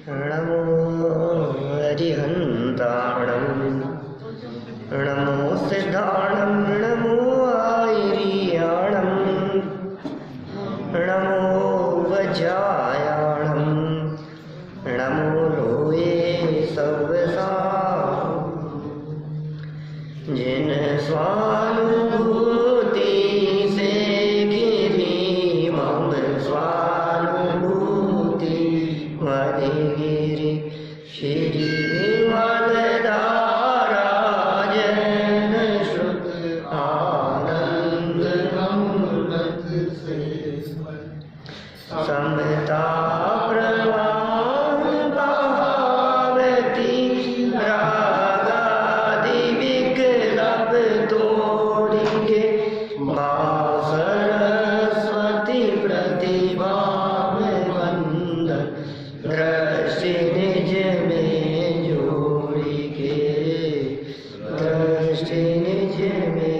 नमो हरिहन्ताणं नमो सिद्धाणं नमो आयर्याणं नमो वज्रायाणं नमो लोये सव्यसा जिन स्वानुभूति से गिरी मम स्वानुभूति मरि गिरी श्री विमलधारा जन शुद्ध आनंद अमृत से समता प्रवाह भावती रागादि विकल्प तोड़िके माँ सरस्वती प्रतिभा में वंदन दृष्टि निज में जोड़िके दृष्टि निज में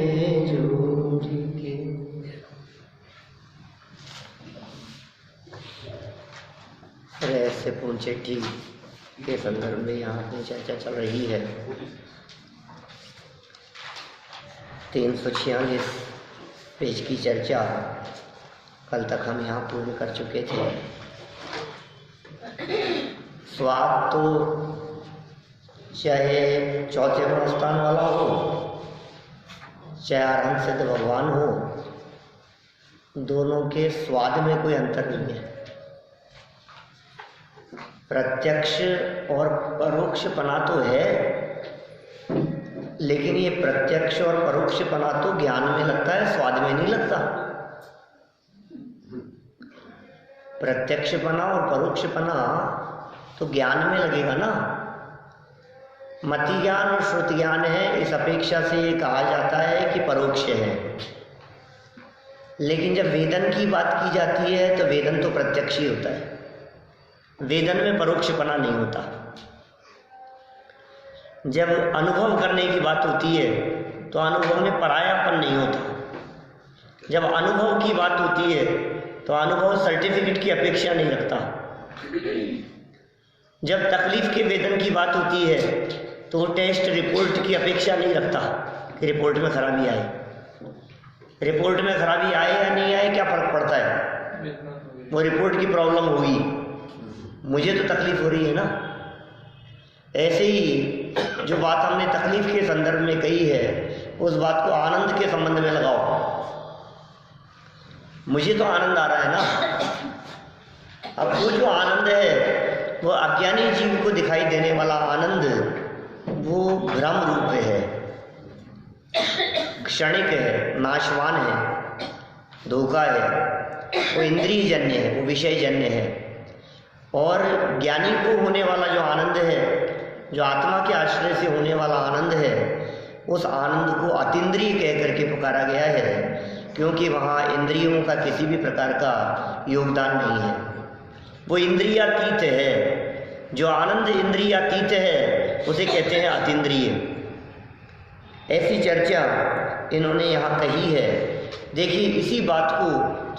जोड़िके। रहस्य पूंचेठी के संदर्भ में यहाँ अपनी चर्चा चल रही है। 346 पेज की चर्चा कल तक हम यहाँ पूर्ण कर चुके थे। स्वाद तो चाहे चौथे गुणस्थान वाला हो, चाहे अरहंत सिद्ध भगवान हो, दोनों के स्वाद में कोई अंतर नहीं है। प्रत्यक्ष और परोक्षपना तो है, लेकिन ये प्रत्यक्ष और परोक्षपना तो ज्ञान में लगता है, स्वाद में नहीं लगता। प्रत्यक्षपना और परोक्षपना तो ज्ञान में लगेगा ना। मति ज्ञान और श्रुति ज्ञान है, इस अपेक्षा से ये कहा जाता है कि परोक्ष है। लेकिन जब वेदन की बात की जाती है तो वेदन तो प्रत्यक्ष ही होता है, वेदन में परोक्षपना नहीं होता। जब अनुभव करने की बात होती है तो अनुभव में परायापन नहीं होता। जब अनुभव की बात होती है तो अनुभव सर्टिफिकेट की अपेक्षा नहीं रखता। जब तकलीफ के वेदन की बात होती है तो टेस्ट रिपोर्ट की अपेक्षा नहीं रखता कि रिपोर्ट में खराबी आए। रिपोर्ट में खराबी आए या नहीं आए क्या फर्क पड़ता है, वो रिपोर्ट की प्रॉब्लम होगी, मुझे तो तकलीफ हो रही है ना। ऐसे ही जो बात हमने तकलीफ के संदर्भ में कही है उस बात को आनंद के संबंध में लगाओ। मुझे तो आनंद आ रहा है ना। अब वो जो आनंद है वो अज्ञानी जीव को दिखाई देने वाला आनंद वो भ्रम रूप है, क्षणिक है, नाशवान है, धोखा है, वो इंद्रिय जन्य है, वो विषय जन्य है। और ज्ञानी को होने वाला जो आनंद है, जो आत्मा के आश्रय से होने वाला आनंद है, उस आनंद को अतीन्द्रिय कह करके पुकारा गया है, क्योंकि वहाँ इंद्रियों का किसी भी प्रकार का योगदान नहीं है। वो इंद्रियातीत है। जो आनंद इंद्रियातीत है उसे कहते हैं अतीन्द्रिय। ऐसी चर्चा इन्होंने यहाँ कही है। देखिए, इसी बात को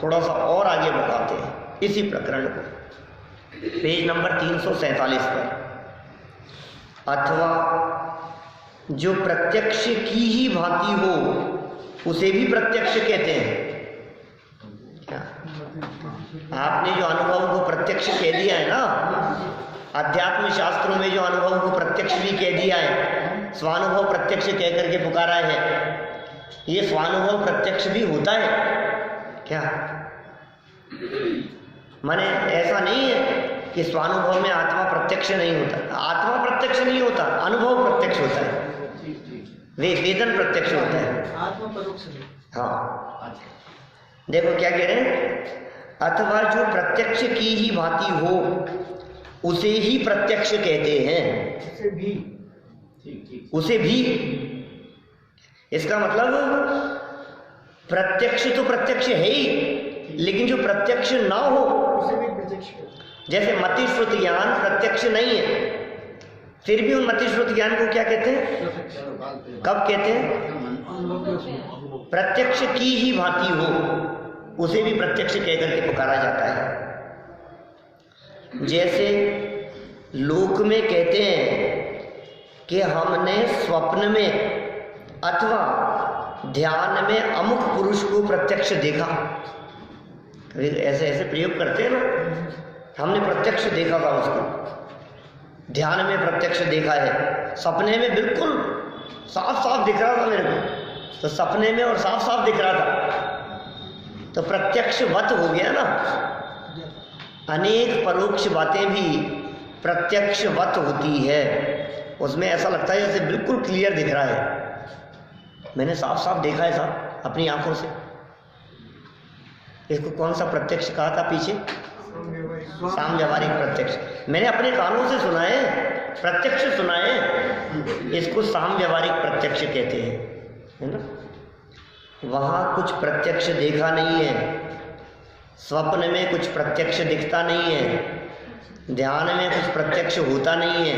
थोड़ा सा और आगे बढ़ाते हैं, इसी प्रकरण को पेज नंबर 347 पर। अथवा जो प्रत्यक्ष की ही भांति हो उसे भी प्रत्यक्ष कहते हैं। क्या आपने जो अनुभव को प्रत्यक्ष कह दिया है ना, अध्यात्म शास्त्रों में जो अनुभव को प्रत्यक्ष भी कह दिया है, स्वानुभव प्रत्यक्ष कह करके पुकारा है, ये स्वानुभव प्रत्यक्ष भी होता है क्या? माने ऐसा नहीं है कि स्वानुभव में आत्मा प्रत्यक्ष नहीं होता। आत्मा प्रत्यक्ष नहीं होता, अनुभव प्रत्यक्ष होता है, वेदन प्रत्यक्ष होता है, आत्मा परोक्ष नहीं। हाँ, देखो क्या कह रहे हैं। अथवा जो प्रत्यक्ष की ही भांति हो उसे ही प्रत्यक्ष कहते हैं। उसे भी इसका मतलब प्रत्यक्ष तो प्रत्यक्ष है ही, लेकिन जो प्रत्यक्ष ना हो उसे भी प्रत्यक्ष। जैसे मति श्रुति ज्ञान प्रत्यक्ष नहीं है, फिर भी उन मति श्रुति ज्ञान को क्या कहते हैं? कब कहते हैं? प्रत्यक्ष की ही भांति हो उसे भी प्रत्यक्ष कह करके पुकारा जाता है। जैसे लोक में कहते हैं कि हमने स्वप्न में अथवा ध्यान में अमुक पुरुष को प्रत्यक्ष देखा, ऐसे ऐसे प्रयोग करते हैं ना, हमने प्रत्यक्ष देखा था उसको, ध्यान में प्रत्यक्ष देखा है, सपने में बिल्कुल साफ साफ दिख रहा था मेरे को, तो सपने में और साफ साफ दिख रहा था, तो प्रत्यक्षवत हो गया ना। अनेक परोक्ष बातें भी प्रत्यक्षवत होती है, उसमें ऐसा लगता है जैसे बिल्कुल क्लियर दिख रहा है, मैंने साफ साफ देखा है साहब अपनी आंखों से। इसको कौन सा प्रत्यक्ष कहा था पीछे? साम व्यवहारिक प्रत्यक्ष। मैंने अपने कानों से सुना है, प्रत्यक्ष सुना है, इसको साम व्यवहारिक प्रत्यक्ष कहते हैं, है ना। वहाँ कुछ प्रत्यक्ष देखा नहीं है, स्वप्न में कुछ प्रत्यक्ष दिखता नहीं है, ध्यान में कुछ प्रत्यक्ष होता नहीं है,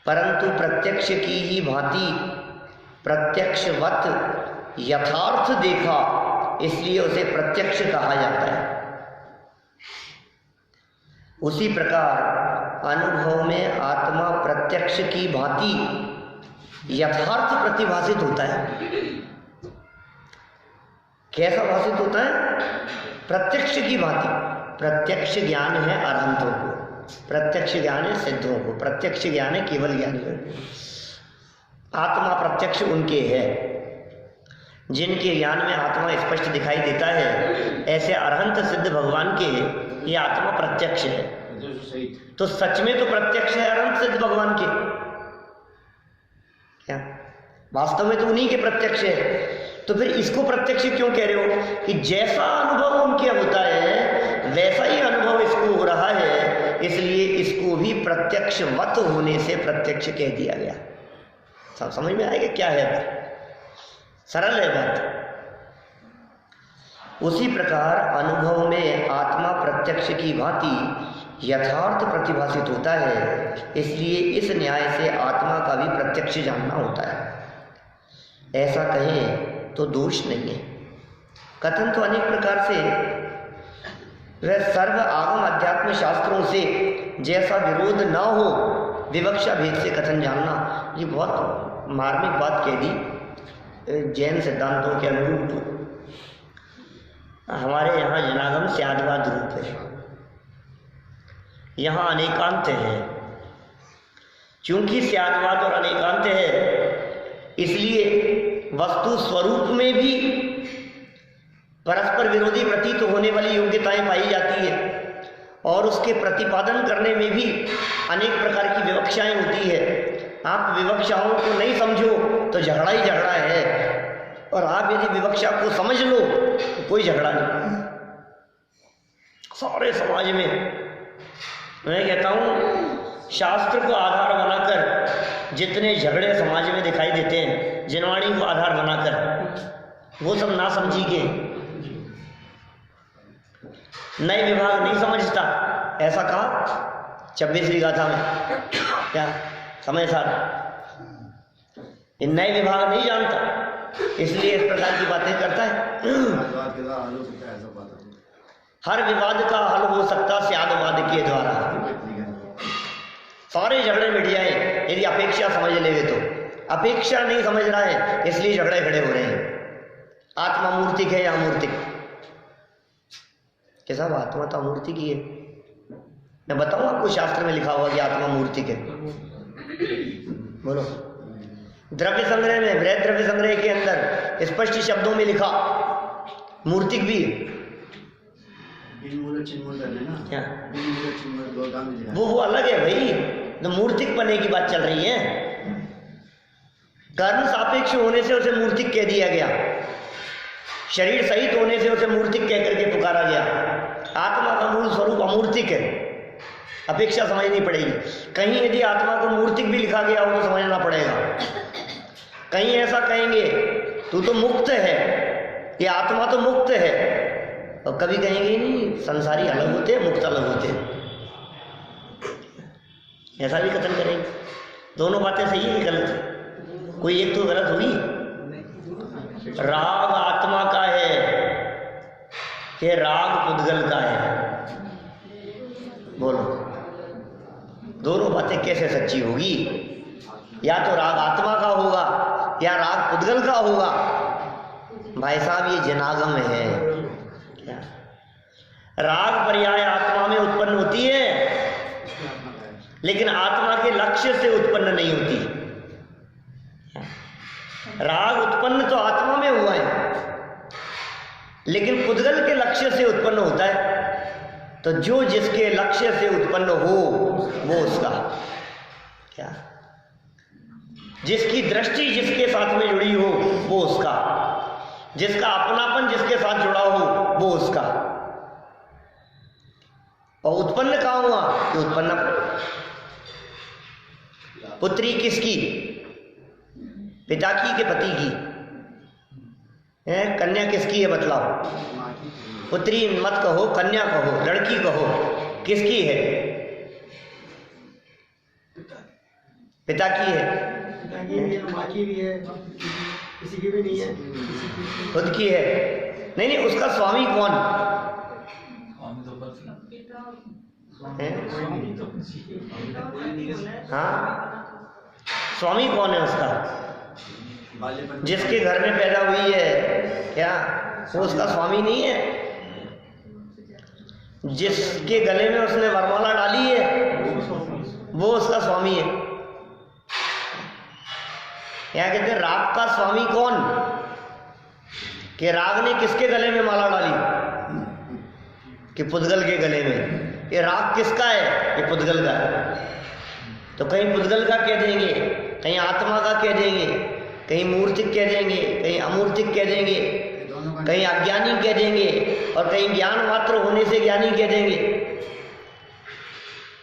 परंतु प्रत्यक्ष की ही भांति प्रत्यक्षवत यथार्थ देखा, इसलिए उसे प्रत्यक्ष कहा जाता है। उसी प्रकार अनुभव में आत्मा प्रत्यक्ष की भांति यथार्थ प्रतिभाषित होता है। कैसा भाषित होता है? प्रत्यक्ष की भांति। प्रत्यक्ष ज्ञान है अरहंतों को, प्रत्यक्ष ज्ञान है सिद्धों को, प्रत्यक्ष ज्ञान है केवल ज्ञानियों को। आत्मा प्रत्यक्ष उनके है जिनके ज्ञान में आत्मा स्पष्ट दिखाई देता है, ऐसे अरहंत सिद्ध भगवान के ये आत्मा प्रत्यक्ष है। तो सच में तो प्रत्यक्ष है अरहंत सिद्ध भगवान के, क्या वास्तव में तो उन्हीं के प्रत्यक्ष है। तो फिर इसको प्रत्यक्ष क्यों कह रहे हो? कि जैसा अनुभव उनके होता है वैसा ही अनुभव इसको हो रहा है, इसलिए इसको भी प्रत्यक्षवत होने से प्रत्यक्ष कह दिया गया। सब समझ में आएगा क्या है? सरल है बात। उसी प्रकार अनुभव में आत्मा प्रत्यक्ष की भांति यथार्थ प्रतिभाषित होता है, इसलिए इस न्याय से आत्मा का भी प्रत्यक्ष जानना होता है। ऐसा कहें तो दोष नहीं है। कथन तो अनेक प्रकार से, वह सर्व आगम अध्यात्म शास्त्रों से जैसा विरोध न हो विवक्षा भेद से कथन जानना, ये बहुत मार्मिक बात कह दी जैन सिद्धांतों के अनुरूप। हमारे यहाँ जनागम स्यादवाद रूप है, यहाँ अनेकांत है। चूंकि स्यादवाद और अनेकांत है, इसलिए वस्तु स्वरूप में भी परस्पर विरोधी प्रतीत होने वाली योग्यताएं पाई जाती है, और उसके प्रतिपादन करने में भी अनेक प्रकार की विवक्षाएं होती है। आप विवक्षाओं को नहीं समझो तो झगड़ा ही झगड़ा है, और आप यदि विवक्षा को समझ लो तो कोई झगड़ा नहीं। सारे समाज में मैं कहता हूँ शास्त्र को आधार बनाकर जितने झगड़े समाज में दिखाई देते हैं, जिनवाणी को आधार बनाकर, वो सब ना समझी के नए विभाग नहीं समझता, ऐसा कहा 26वीं गाथा में। क्या समय साथ ये नए विभाग नहीं जानता, इसलिए इस प्रकार की बातें करता है। हर विवाद का हल हो सकता स्यादवाद के द्वारा। सारे झगड़े मिट जाए यदि अपेक्षा समझ लेंगे तो। अपेक्षा नहीं समझ रहा है, इसलिए झगड़े खड़े हो रहे हैं। आत्मा मूर्तिक है या अमूर्तिक? कैसा आत्मा तो अमूर्तिक ही है। मैं बताऊं आपको, शास्त्र में लिखा हुआ कि आत्मा मूर्तिक है। बोलो। द्रव्य संग्रह में, बृहद द्रव्य संग्रह के अंदर स्पष्ट शब्दों में लिखा मूर्तिक भी है। क्या वो अलग है भाई, तो मूर्तिक बने की बात चल रही है। कर्म सापेक्ष होने से उसे मूर्तिक कह दिया गया, शरीर सहित होने से उसे मूर्तिक कह करके पुकारा गया। आत्मा का मूल स्वरूप अमूर्तिक है, अपेक्षा समझनी पड़ेगी। कहीं यदि आत्मा को मूर्तिक भी लिखा गया हो तो समझना पड़ेगा। कहीं ऐसा कहेंगे तू तो मुक्त है, ये आत्मा तो मुक्त है, और कभी कहेंगे नहीं संसारी अलग होते हैं, मुक्त अलग होते हैं, ऐसा भी कथन करेंगे। दोनों बातें सही है कि गलत है? कोई एक तो गलत हुई। राग आत्मा का है कि राग पुद्गल का है? बोलो, दोनों बातें कैसे सच्ची होगी? या तो राग आत्मा का होगा या राग पुद्गल का होगा। भाई साहब, ये जनागम है। क्या राग पर्याय आत्मा में उत्पन्न होती है, लेकिन आत्मा के लक्ष्य से उत्पन्न नहीं होती। राग उत्पन्न तो आत्मा में हुआ है, लेकिन पुद्गल के लक्ष्य से उत्पन्न होता है। तो जो जिसके लक्ष्य से उत्पन्न हो वो उसका, क्या जिसकी दृष्टि जिसके साथ में जुड़ी हो वो उसका, जिसका अपनापन जिसके साथ जुड़ा हो वो उसका। और उत्पन्न कहाँ हुआ? कि उत्पन्न पुत्री किसकी? पिता की कि पति की? कन्या किसकी है बतलाओ? पुत्री मत कहो, कन्या कहो, लड़की कहो, किसकी है? पिता की है। पिता की भी है, माँ की भी है, किसी की भी नहीं है, खुद की है। नहीं नहीं, उसका स्वामी कौन है? हाँ, स्वामी कौन है उसका? जिसके घर में पैदा हुई है, क्या वो उसका स्वामी नहीं है? जिसके गले में उसने वरमाला डाली है वो उसका स्वामी है। क्या कहते हैं, राग का स्वामी कौन? कि राग ने किसके गले में माला डाली? कि पुद्गल के गले में। ये राग किसका है? ये पुद्गल का है। तो कहीं पुद्गल का कह देंगे, कहीं आत्मा का कह देंगे, कहीं मूर्तिक कह देंगे, कहीं अमूर्तिक कह देंगे, कहीं अज्ञानी कह देंगे, और कहीं ज्ञान मात्र होने से ज्ञानी कह देंगे,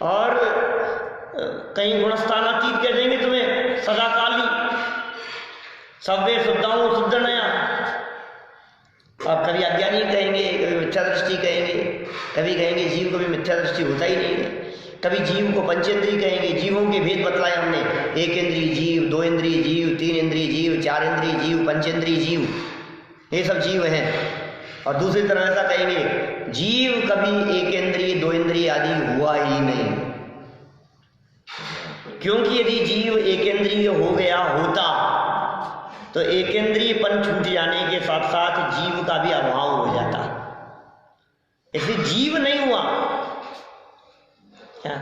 और कहीं गुणस्थानातीत कह देंगे तुम्हें, सदा काली, सव्य शुद्धाओं शुद्ध नया। और कभी अज्ञानी कहेंगे, कभी मिथ्या दृष्टि कहेंगे, कभी कहेंगे जीव को भी मिथ्या दृष्टि होता ही नहीं है, कभी जीव को पंचेंद्रीय कहेंगे। जीवों के भेद बतलाए हमने, एक इंद्रिय जीव, दो इंद्रिय जीव, तीन इंद्रिय जीव, चार इंद्रिय जीव, पंचेंद्रीय जीव, ये सब जीव हैं। और दूसरी तरह ऐसा कहेंगे, जीव कभी एक इंद्रिय दो इंद्रिय आदि हुआ ही नहीं, क्योंकि यदि जीव एक इंद्रिय हो गया होता तो एक इंद्रियपन छूट जाने के साथ साथ जीव का भी अभाव हो जाता। इसलिए जीव नहीं हुआ। क्या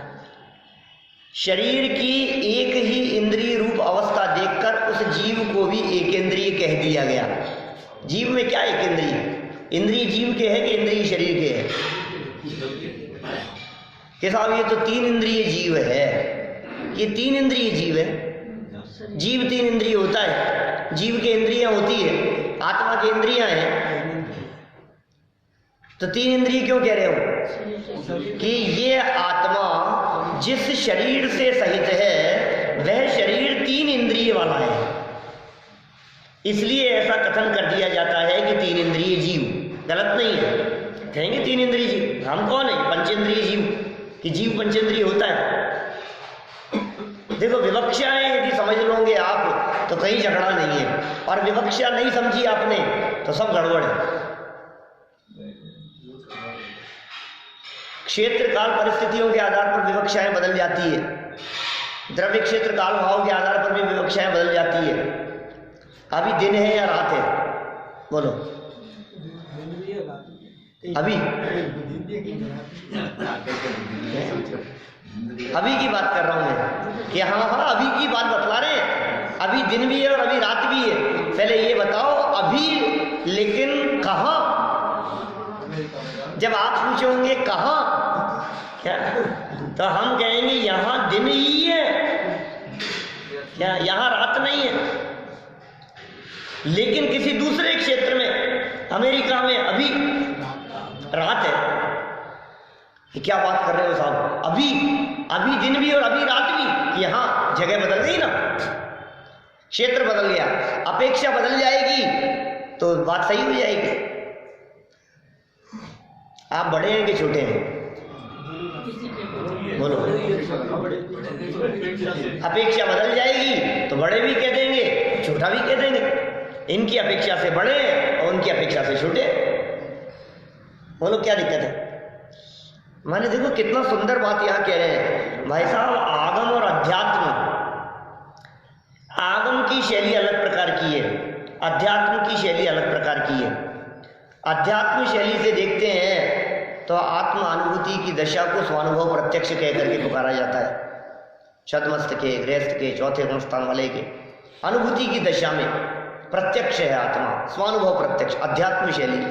शरीर की एक ही इंद्रिय रूप अवस्था देखकर उस जीव को भी एक इंद्रिय कह दिया गया। जीव में क्या एक इंद्रिय? इंद्रिय जीव के है कि इंद्रिय शरीर के है? कि साहब ये तो तीन इंद्रिय जीव है। ये तीन इंद्रिय जीव है। जीव तीन इंद्रिय होता है, जीव के इंद्रियां होती है, आत्मा की इंद्रियां हैं। तो तीन इंद्रिय क्यों कह रहे हो? कि ये आत्मा जिस शरीर से सहित है वह शरीर तीन इंद्रिय वाला है, इसलिए ऐसा कथन कर दिया जाता है कि तीन इंद्रिय जीव। गलत नहीं है, कहेंगे तीन इंद्रिय जीव। हम कौन है? पंचेंद्रिय जीव, कि जीव पंचेंद्रिय होता है। देखो, विवक्षाएं यदि समझ लोगे आप तो कहीं झगड़ा नहीं है, और विवक्षा नहीं समझी आपने तो सब गड़बड़ है। क्षेत्र काल परिस्थितियों के आधार पर विवक्षाएं बदल जाती है, द्रव्य क्षेत्र काल भाव के आधार पर भी विवक्षाएं बदल जाती है। अभी दिन है या रात है? बोलो। अभी की बात कर रहा हूं मैं कि हाँ अभी की बात बतला रहे हैं। अभी दिन भी है और अभी रात भी है। पहले ये बताओ अभी, लेकिन कहाँ? जब आप पूछोगे कहाँ क्या, तो हम कहेंगे यहाँ दिन ही है, क्या यहाँ रात नहीं है। लेकिन किसी दूसरे क्षेत्र में, अमेरिका में अभी रात है। क्या बात कर रहे हो साहब? अभी दिन भी और अभी रात भी। यहाँ जगह बदल गई ना, क्षेत्र बदल गया, अपेक्षा बदल जाएगी तो बात सही हो जाएगी। आप बड़े हैं कि छोटे हैं? बोलो। अपेक्षा बदल जाएगी तो बड़े भी कह देंगे, छोटा भी कह देंगे। इनकी अपेक्षा से बड़े और उनकी अपेक्षा से छोटे। बोलो क्या दिक्कत है? माने देखो कितना सुंदर बात यहाँ कह रहे हैं भाई साहब। आगम और अध्यात्म, आगम की शैली अलग प्रकार की है, अध्यात्म की शैली अलग प्रकार की है। अध्यात्म शैली से देखते हैं तो आत्म अनुभूति की दशा को स्वानुभव प्रत्यक्ष कह करके पुकारा जाता है। छद्मस्त के, गृहस्थ के, चौथे गुण स्थान वाले के अनुभूति की दशा में प्रत्यक्ष है आत्मा, स्वानुभव प्रत्यक्ष, अध्यात्म शैली।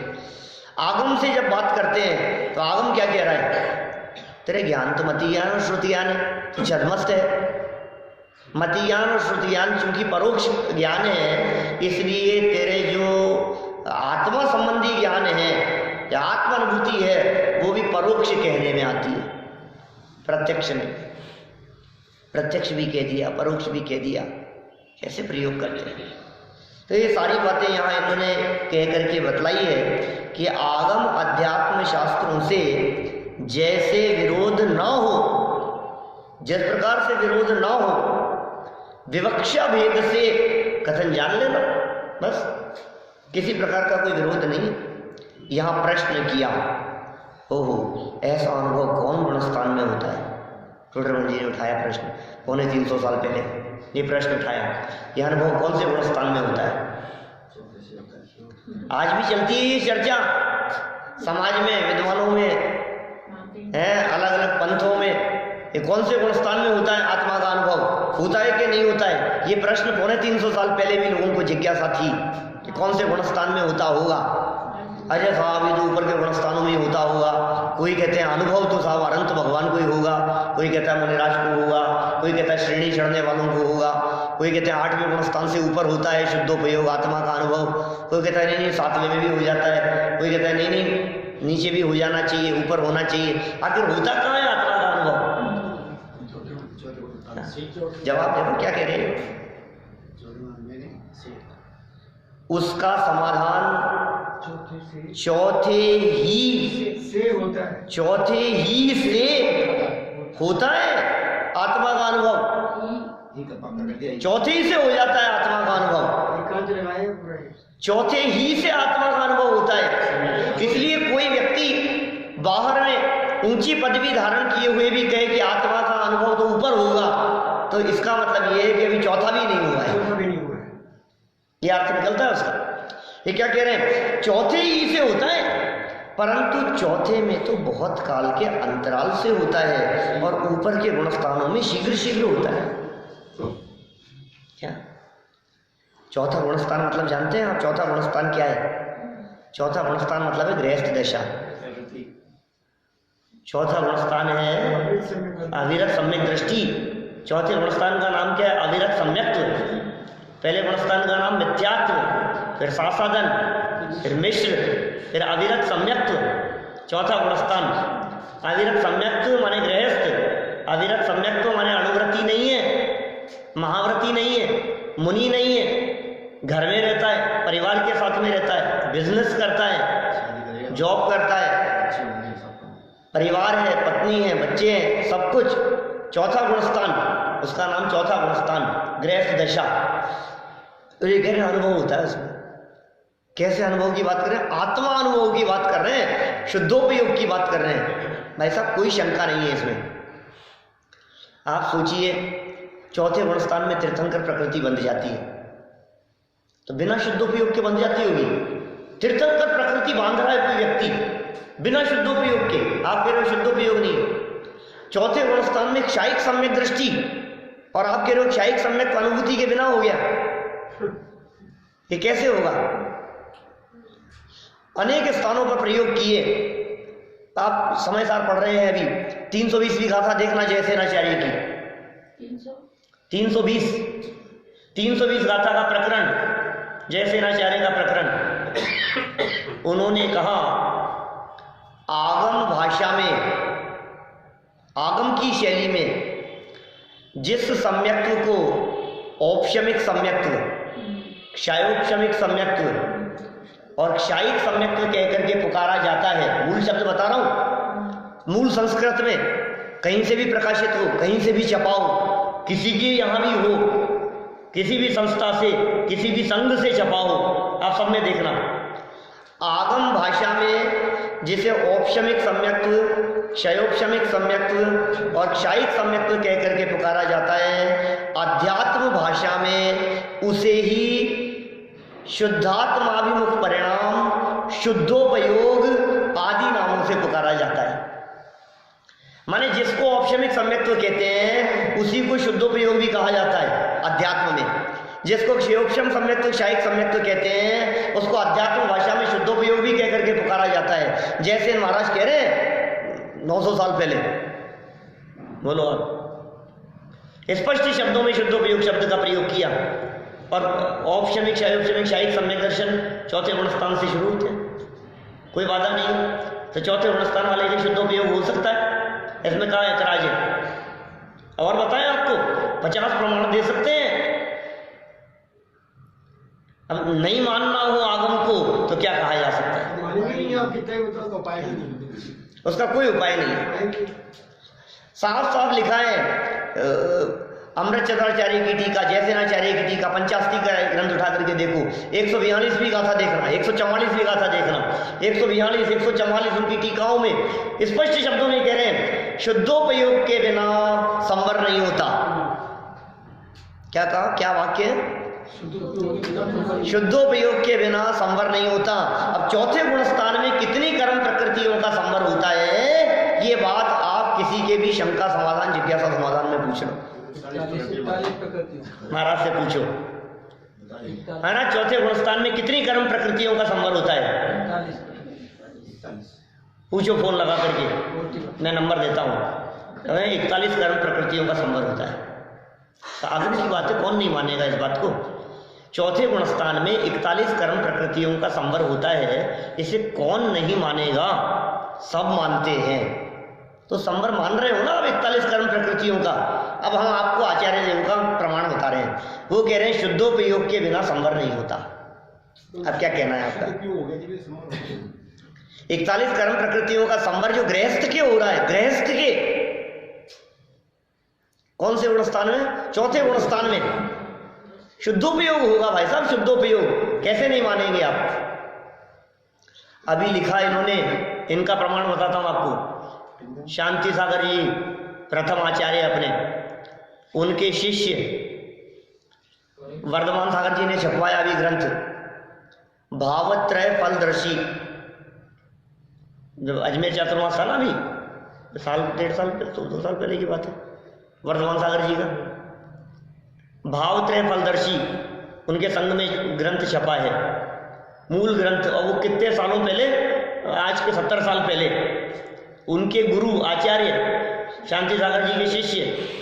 आगम से जब बात करते हैं तो आगम क्या कह रहा है? तेरे ज्ञान तो मतियान और श्रुतियान है, तो छद्मस्त है। मतियान और श्रुतियान चूंकि परोक्ष ज्ञान है, इसलिए तेरे जो आत्मा संबंधी ज्ञान है या आत्म अनुभूति है वो भी परोक्ष कहने में आती है, प्रत्यक्ष नहीं। प्रत्यक्ष भी कह दिया, परोक्ष भी कह दिया, कैसे प्रयोग करते हैं। तो ये सारी बातें यहाँ इन्होंने कह करके बतलाई है कि आगम अध्यात्म शास्त्रों से जैसे विरोध न हो, जिस प्रकार से विरोध न हो, विवक्षा भेद से कथन जान लेना, बस किसी प्रकार का कोई विरोध नहीं। यहाँ प्रश्न किया, ओहो ऐसा अनुभव कौन गुणस्थान में होता है? टोडरमल जी ने उठाया प्रश्न, 350 साल पहले ये प्रश्न उठाया, यह अनुभव कौन से गुणस्थान में होता है? आज भी चलती है ये चर्चा समाज में, विद्वानों में है, अलग अलग पंथों में, ये कौन से गुणस्थान में होता है आत्मा का अनुभव, होता है कि नहीं होता है? ये प्रश्न 350 साल पहले भी लोगों को जिज्ञासा थी कि कौन से गुणस्थान में होता होगा। अजय साहब ये तो ऊपर के गुणस्थानों में होता होगा। कोई कहते हैं अनुभव तो साहब अनंत भगवान को ही होगा, कोई कहता है मुनिराज को होगा, कोई कहता है श्रेणी चढ़ने वालों को होगा, कोई कहते हैं 8वें गुणस्थान से ऊपर होता है शुद्धोपयोग आत्मा का अनुभव, कोई कहता है नहीं 7वें में भी हो जाता है, कोई कहता है नहीं नीचे भी हो जाना चाहिए, ऊपर होना चाहिए। आखिर होता कहाँ है आत्मा का अनुभव? जवाब देखो क्या कह रहे हैं। उसका समाधान चौथे ही से होता है आत्मा का अनुभव, चौथे ही से हो जाता है आत्मा का अनुभव, चौथे ही से आत्मा का अनुभव होता है। इसलिए कोई व्यक्ति बाहर में ऊंची पदवी धारण किए हुए भी कहे कि आत्मा का अनुभव तो ऊपर होगा, तो इसका मतलब ये है कि अभी चौथा भी नहीं हुआ है। ये अर्थ निकलता है उसका। ये क्या कह रहे हैं? चौथे ही से होता है, परंतु चौथे में तो बहुत काल के अंतराल से होता है और ऊपर के गुणस्थानों में शीघ्र शीघ्र होता है। क्या चौथा गुणस्थान मतलब जानते हैं आप? चौथा गुणस्थान क्या है? चौथा गुणस्थान मतलब है गृहस्थ दशा। चौथा गुणस्थान है अविरत सम्यक दृष्टि। चौथे गुणस्थान का नाम क्या है? अविरत सम्यक्त्व। पहले गुणस्थान का नाम मिथ्यात्व, फिर सासादन, फिर मिश्र, फिर अविरत सम्यक्त्व। चौथा गुणस्थान अविरत सम्यक्त्व माने गृहस्थ, अविरत सम्यक्त्व माने अनुव्रती नहीं है, महाव्रती नहीं है, मुनि नहीं है, घर में रहता है, परिवार के साथ में रहता है, बिजनेस करता है, जॉब करता है, परिवार है, पत्नी है, बच्चे हैं, सब कुछ। चौथा गुणस्थान, उसका नाम चौथा गुणस्थान गृहस्थ दशा। तो ये गहरा अनुभव होता है उसमें। कैसे अनुभव की बात कर रहे हैं? आत्मा अनुभव की बात कर रहे हैं, शुद्धोपयोग की बात कर रहे हैं भाई साहब, कोई शंका नहीं है इसमें। आप सोचिए चौथे गुणस्थान में तीर्थंकर प्रकृति बंध जाती है तो बिना शुद्धोपयोग के बंध जाती होगी। तीर्थंकर प्रकृति बांध रहा है कोई व्यक्ति बिना शुद्धोपयोग के, आप कह रहे हो शुद्धोपयोग नहीं। चौथे गुणस्थान में क्षायिक सम्यक दृष्टि और आप कह रहे हो क्षायिक सम्यक अनुभूति के बिना हो गया। ये कैसे होगा? अनेक स्थानों पर प्रयोग किए, आप समय सार पढ़ रहे हैं अभी। 320वीं गाथा देखना जयसेनाचार्य की, 320 गाथा का प्रकरण, जयसेनाचार्य का प्रकरण। उन्होंने कहा आगम भाषा में, आगम की शैली में जिस सम्यक्त्व को औपशमिक सम्यक्त्व, क्षायोपशमिक सम्यक्त्व और क्षायिक सम्यक्त्व कह करके पुकारा जाता है, मूल शब्द बता रहा हूं, मूल संस्कृत में कहीं से भी प्रकाशित हो, कहीं से भी छपा हो, किसी की यहां भी हो, किसी भी संस्था से, किसी भी संघ से छपा हो, आप सब में देखना। आगम भाषा में जिसे औपशमिक सम्यक्त्व, क्षयोपशमिक सम्यक्त्व और क्षायिक सम्यक्त्व कह करके पुकारा जाता है, अध्यात्म भाषा में उसे ही शुद्धात्माभिमुख परिणाम, शुद्धोपयोग आदि नामों से पुकारा जाता है। माने जिसको औपशमिक सम्यक्त्व कहते हैं उसी को शुद्धोपयोग भी कहा जाता है अध्यात्म में। जिसको क्षयोपशम सम्यक्त्व, क्षायिक सम्यक्त्व कहते हैं उसको अध्यात्म भाषा में शुद्धोपयोग भी कह करके पुकारा जाता है। जैसे महाराज कह रहे हैं 900 साल पहले, बोलो आप, स्पष्ट शब्दों में शुद्धोपयोग शब्द का प्रयोग किया और औपशमिक, क्षयोपशमिक, क्षायिक सम्यक दर्शन चौथे गुणस्थान से शुरू होते हैं, कोई बाधा नहीं। तो चौथे गुणस्थान वाले के शुद्धोपयोग हो सकता है, इसमें कहाँ ऐतराज है? और बताएं आपको 50 प्रमाण दे सकते हैं। अब नहीं मानना हो आगम को तो क्या कहा जा सकता है? उसका कोई उपाय नहीं है। साफ साफ लिखा है अमृत चंद्राचार्य की टीका, जयसेनाचार्य की टीका, पंचास्ती का ग्रंथ उठा करके देखो, 142वीं गाथा देखना, 144वीं गाथा देखना, 142, 144 उनकी टीकाओं में स्पष्ट शब्दों में कह रहे हैं शुद्धोपयोग के बिना संवर नहीं होता। क्या कहा? क्या वाक्य है? शुद्धोपयोग के बिना संवर नहीं होता। अब चौथे गुणस्थान में कितनी कर्म प्रकृतियों का संवर होता है, ये बात आप किसी के भी शंका समाधान, जिज्ञासा समाधान में पूछ लो, महाराज से पूछो। महाराज चौथे गुणस्थान में कितनी कर्म प्रकृतियों का संवर होता है? पूछो फोन लगा करके, मैं नंबर देता हूँ। 41 कर्म प्रकृतियों का संवर होता है। आगे की बात है, कौन नहीं मानेगा इस बात को? चौथे गुणस्थान में 41 कर्म प्रकृतियों का संवर होता है, इसे कौन नहीं मानेगा? सब मानते हैं। तो संवर मान रहे हो ना अब 41 कर्म प्रकृतियों का। अब हम आपको आचार्य देव का प्रमाण बता रहे हैं, वो कह रहे हैं शुद्धोपयोग के बिना संवर नहीं होता। अब क्या कहना है आपका? 41 कर्म प्रकृतियों का संवर जो गृहस्थ के हो रहा है, गृहस्थ के कौन से गुणस्थान में? चौथे गुणस्थान में शुद्धोपयोग होगा भाई साहब, शुद्धोपयोग। कैसे नहीं मानेंगे आप? अभी लिखा इन्होंने, इनका प्रमाण बताता हूं आपको। शांति सागर जी प्रथम आचार्य अपने, उनके शिष्य वर्धमान सागर जी ने छपवाया अभी ग्रंथ भावत्रय फलदर्शी। जब अजमेर चातुर्मास था ना, अभी साल 1.5 साल 2 साल पहले की बात है, वर्धमान सागर जी का भावत्रय फलदर्शी उनके संग में ग्रंथ छपा है, मूल ग्रंथ। और वो कितने सालों पहले? आज के 70 साल पहले उनके गुरु आचार्य शांति सागर जी के शिष्य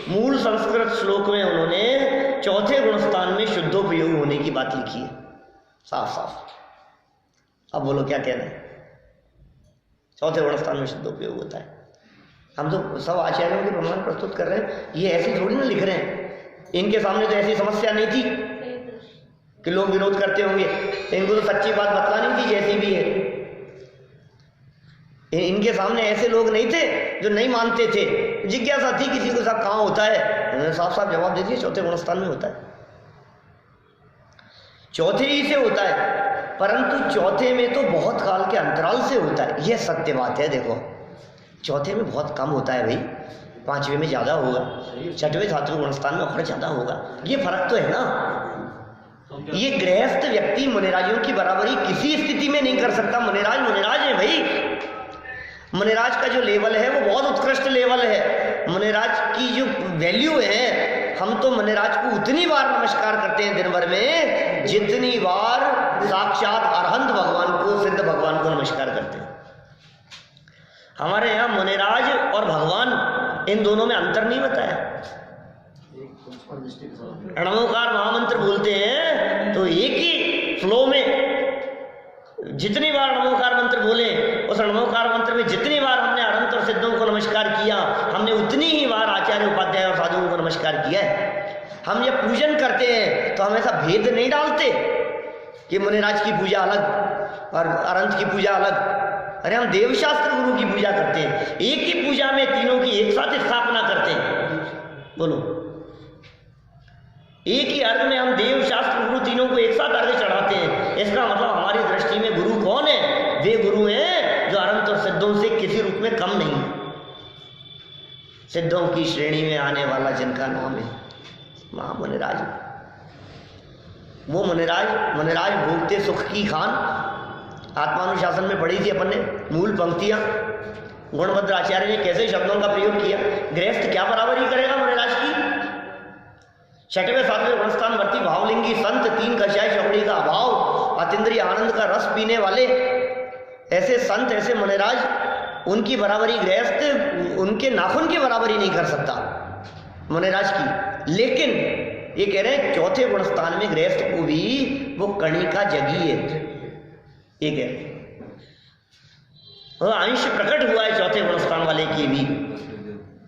मूल संस्कृत श्लोक में उन्होंने चौथे गुणस्थान में शुद्धोपयोग होने की बात लिखी है, साफ साफ। अब बोलो क्या कहना है? चौथे गुणस्थान में शुद्धोपयोग होता है। हम तो सब आचार्यों के प्रमाण प्रस्तुत कर रहे हैं, ये ऐसी थोड़ी ना लिख रहे हैं। इनके सामने तो ऐसी समस्या नहीं थी कि लोग विरोध करते होंगे, इनको तो सच्ची बात बतलानी थी जैसी भी है। इनके सामने ऐसे लोग नहीं थे जो नहीं मानते थे, जिज्ञासा थी किसी को साहब कहाँ होता है, उन्होंने साफ साफ जवाब दे दिया चौथे गुणस्थान में होता है, चौथे ही से होता है। परंतु चौथे में तो बहुत काल के अंतराल से होता है, यह सत्य बात है। देखो चौथे में बहुत कम होता है भाई, 5वें में ज़्यादा होगा, 6वें सातवें गुणस्थान में और ज़्यादा होगा। ये फर्क तो है ना। ये गृहस्थ व्यक्ति मुनिराजों की बराबरी किसी स्थिति में नहीं कर सकता। मुनिराज मुनिराज है भाई, मुनिराज का जो लेवल है वो बहुत उत्कृष्ट लेवल है। मुनिराज की जो वैल्यू है, हम तो मुनिराज को उतनी बार नमस्कार करते हैं दिन भर में जितनी बार साक्षात अरहंत भगवान को, सिद्ध भगवान को नमस्कार करते हैं। हमारे यहाँ मुनिराज और भगवान इन दोनों में अंतर नहीं बताया। नमोकार महामंत्र बोलते हैं तो एक ही फ्लो में जितनी बार नमोकार मंत्र बोले, उस नमोकार मंत्र में जितनी बार हमने अनंत और सिद्धों को नमस्कार किया, हमने उतनी ही बार आचार्य उपाध्याय और साधुओं को नमस्कार किया है। हम जब पूजन करते हैं तो हम ऐसा भेद नहीं डालते कि मुनिराज की पूजा अलग और अनंत की पूजा अलग। अरे हम देवशास्त्र गुरु की पूजा करते हैं, एक ही पूजा में तीनों की एक साथ स्थापना करते हैं। बोलो, एक ही अर्घ में हम देवशास्त्र गुरु तीनों को एक साथ अर्घ चढ़ाते हैं। इसका मतलब हमारी दृष्टि में गुरु कौन है? वे गुरु हैं जो अनंत शब्दों से किसी रूप में कम नहीं, सिद्धों की श्रेणी में आने वाला जिनका नाम है महा मुनिराज। वो मुनिराज भोगते सुख की खान। आत्मानुशासन में पढ़ी थी अपन ने मूल पंक्तियां, गुणभद्र आचार्य ने कैसे शब्दों का प्रयोग किया। गृहस्थ क्या बराबरी करेगा मुनिराज की। 6वें 7वें गुणस्थान वर्ती भावलिंगी संत, 3 कषाय चौकड़ी का अभाव, अतीन्द्रिय आनंद का रस पीने वाले ऐसे संत, ऐसे मुनिराज, उनकी बराबरी गृहस्थ उनके नाखून की बराबरी नहीं कर सकता मुनिराज की। लेकिन ये कह रहे हैं 4थे गुणस्थान में गृहस्थ को भी वो कणिका जगी है, ये कह रहे अंश प्रकट हुआ है 4थे गुणस्थान वाले की भी।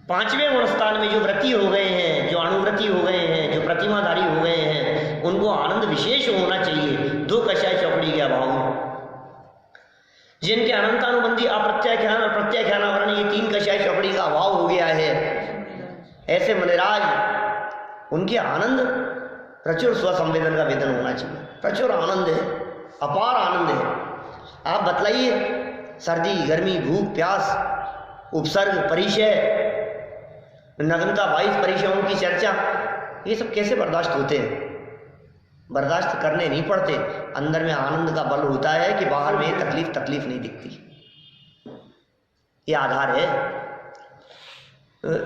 5वें गुणस्थान में जो व्रती हो गए हैं, जो अणुव्रती हो गए हैं, जो प्रतिमाधारी हो गए हैं, उनको आनंद विशेष होना चाहिए 2 कषाय चौकड़ी के अभाव में। जिनके अनंतानुबंधी अप्रत्याख्यान और प्रत्याख्यानावरण ये 3 कषाय चौकड़ी का अभाव हो गया है, ऐसे मुनिराज, उनके आनंद प्रचुर स्वसंवेदन का वेदन होना चाहिए। प्रचुर आनंद है, अपार आनंद है। आप बतलाइए, सर्दी गर्मी भूख प्यास उपसर्ग परिचय नग्नता 22 परिचयों की चर्चा, ये सब कैसे बर्दाश्त होते हैं। बर्दाश्त करने नहीं पड़ते। अंदर में आनंद का बल होता है कि बाहर में तकलीफ नहीं दिखती। ये आधार है।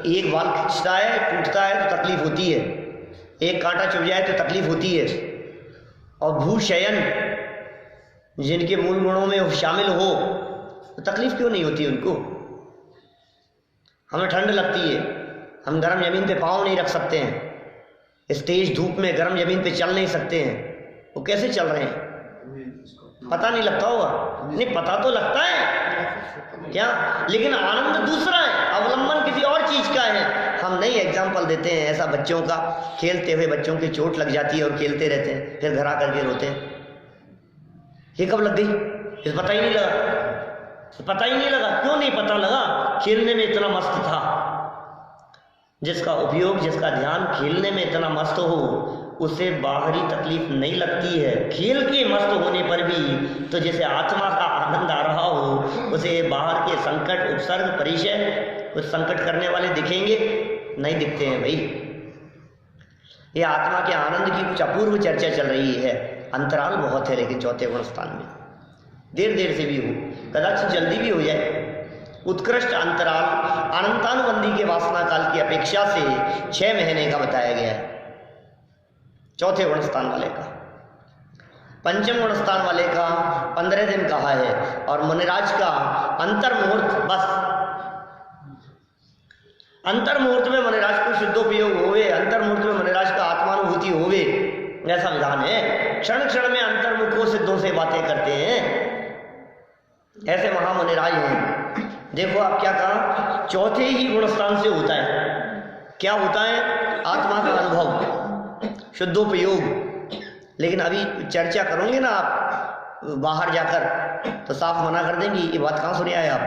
एक बाल खींचता है टूटता है तो तकलीफ होती है, एक कांटा चुभ जाए तो तकलीफ होती है। और भूशयन जिनके मूल गुणों में शामिल हो तो तकलीफ क्यों नहीं होती उनको। हमें ठंड लगती है, हम गर्म जमीन पे पाँव नहीं रख सकते हैं, इस तेज धूप में गर्म जमीन पे चल नहीं सकते हैं, वो कैसे चल रहे हैं। पता नहीं लगता होगा, नहीं पता तो लगता है क्या, लेकिन आनंद दूसरा है, अवलंबन किसी और चीज का है। हम नई एग्जाम्पल देते हैं ऐसा बच्चों का, खेलते हुए बच्चों की चोट लग जाती है और खेलते रहते हैं, फिर घर आकर के रोते हैं। ये कब लग गई, इस पता ही नहीं लगा, पता ही नहीं लगा। क्यों नहीं पता लगा, खेलने में इतना मस्त था। जिसका उपयोग, जिसका ध्यान खेलने में इतना मस्त हो, उसे बाहरी तकलीफ नहीं लगती है। खेल के मस्त होने पर भी तो जैसे आत्मा का आनंद आ रहा हो, उसे बाहर के संकट उपसर्ग परिचय कुछ संकट करने वाले दिखेंगे नहीं, दिखते हैं भाई। ये आत्मा के आनंद की कुछ अपूर्व चर्चा चल रही है। अंतराल बहुत है लेकिन 4थे गुणस्थान में देर से भी हो, कदाचित जल्दी भी हो जाए। उत्कृष्ट अंतराल अनंतानुबंधी के वासना काल की अपेक्षा से 6 महीने का बताया गया है 4थे गुणस्थान वाले का। 5वें गुणस्थान वाले का 15 दिन कहा है, और मुनिराज का अंतर्मुहूर्त, बस अंतर्मुहूर्त में मुनिराज को शुद्धोपयोग होवे, अंतर्मुहूर्त में मुनिराज का आत्मानुभूति होवे, ऐसा विधान है। क्षण क्षण में अंतर्मुखों सिद्धों से बातें करते हैं, ऐसे महामुनिराज हैं। देखो आप क्या कहा, 4थे ही गुणस्थान से होता है। क्या होता है, आत्मा का अनुभव, शुद्धोपयोग। लेकिन अभी चर्चा करोगे ना आप बाहर जाकर, तो साफ मना कर देंगी, ये बात कहाँ सुने आए आप,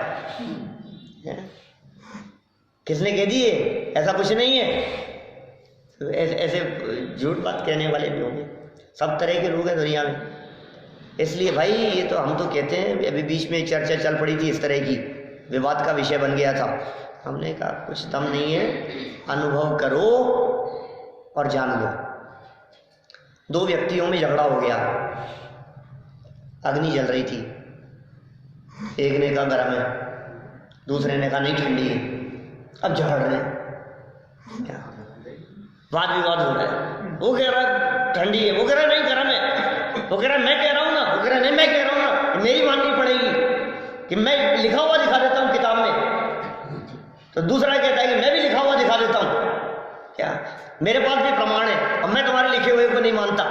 किसने कह दिए, ऐसा कुछ नहीं है। ऐसे झूठ बात कहने वाले भी होंगे, सब तरह के लोग हैं दुनिया में। इसलिए भाई ये तो हम तो कहते हैं, अभी बीच में चर्चा चल पड़ी थी, इस तरह की विवाद का विषय बन गया था। हमने कहा कुछ दम नहीं है, अनुभव करो और जान लो। 2 व्यक्तियों में झगड़ा हो गया, अग्नि जल रही थी, एक ने कहा गर्म है, दूसरे ने कहा नहीं ठंडी है। अब झगड़ रहे हैं, वाद विवाद हो रहा है। वो कह रहा ठंडी है, वो कह रहा नहीं गर्म है, वो कह रहा मैं कह रहा हूँ ना, वो कह रहा नहीं मैं कह रहा हूँ ना, मेरी माननी पड़ेगी कि मैं लिखा हुआ दिखा देता हूँ किताब में। तो दूसरा कहता है कि मैं भी लिखा हुआ दिखा देता हूँ, क्या मेरे पास भी प्रमाण है, अब मैं तुम्हारे लिखे हुए को नहीं मानता।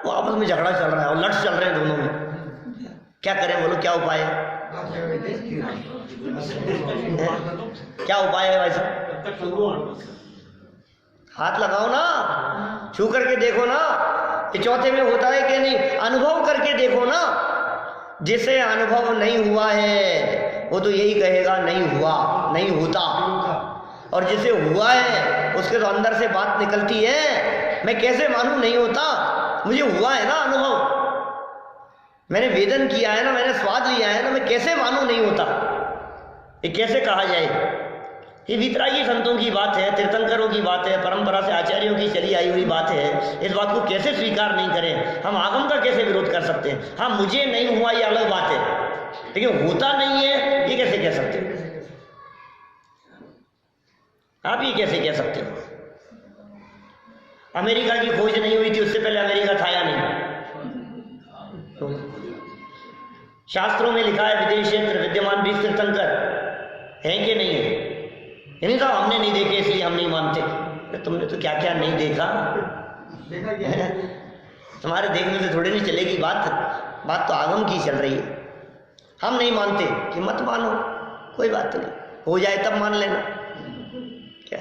वो आपस में झगड़ा चल रहा है और लड़ चल रहे हैं दोनों में। क्या करें, बोलो क्या उपाय है, क्या उपाय है भाई साहब? हाथ लगाओ ना, छू करके देखो ना कि 4थे में होता है कि नहीं, अनुभव करके देखो ना। जिसे अनुभव नहीं हुआ है वो तो यही कहेगा नहीं हुआ, नहीं होता। और जिसे हुआ है उसके तो अंदर से बात निकलती है, मैं कैसे मानूं नहीं होता, मुझे हुआ है ना अनुभव, मैंने वेदन किया है ना, मैंने स्वाद लिया है ना, मैं कैसे मानूं नहीं होता। ये कैसे कहा जाए? ये वितरागी संतों की बात है, तीर्थंकरों की बात है, परंपरा से आचार्यों की चली आई हुई बात है। इस बात को कैसे स्वीकार नहीं करें? हम आगम का कैसे विरोध कर सकते हैं? हाँ, मुझे नहीं हुआ ये अलग बात है, लेकिन होता नहीं है ये कैसे कह सकते हो? आप ये कैसे कह सकते हो? अमेरिका की खोज नहीं हुई थी, उससे पहले अमेरिका था या नहीं? तो शास्त्रों में लिखा है विदेश क्षेत्र विद्यमान 20 तीर्थंकर हैं कि नहीं है? नहीं साहब, हमने नहीं देखे इसलिए हम नहीं मानते। तुमने तो क्या क्या नहीं देखा, तुम्हारे देखने से थोड़ी नहीं चलेगी बात। बात तो आगम की चल रही है। हम नहीं मानते कि मत मानो, कोई बात नहीं, हो जाए तब मान लेना। क्या